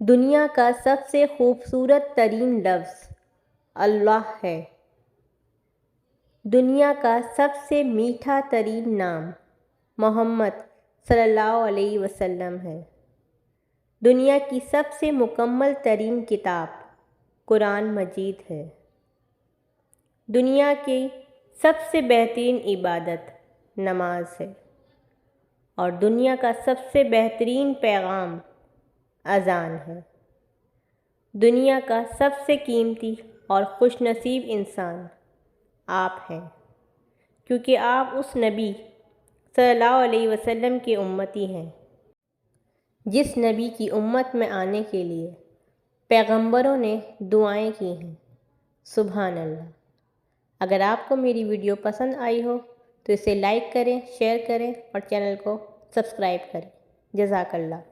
دنیا کا سب سے خوبصورت ترین لفظ اللہ ہے۔ دنیا کا سب سے میٹھا ترین نام محمد صلی اللہ علیہ وسلم ہے۔ دنیا کی سب سے مکمل ترین کتاب قرآن مجید ہے۔ دنیا کی سب سے بہترین عبادت نماز ہے، اور دنیا کا سب سے بہترین پیغام اذان ہے۔ دنیا کا سب سے قیمتی اور خوش نصیب انسان آپ ہیں، کیونکہ آپ اس نبی صلی اللہ علیہ وسلم کے امتی ہیں جس نبی کی امت میں آنے کے لیے پیغمبروں نے دعائیں کی ہیں۔ سبحان اللہ۔ اگر آپ کو میری ویڈیو پسند آئی ہو تو اسے لائک کریں، شیئر کریں اور چینل کو سبسکرائب کریں۔ جزاک اللہ۔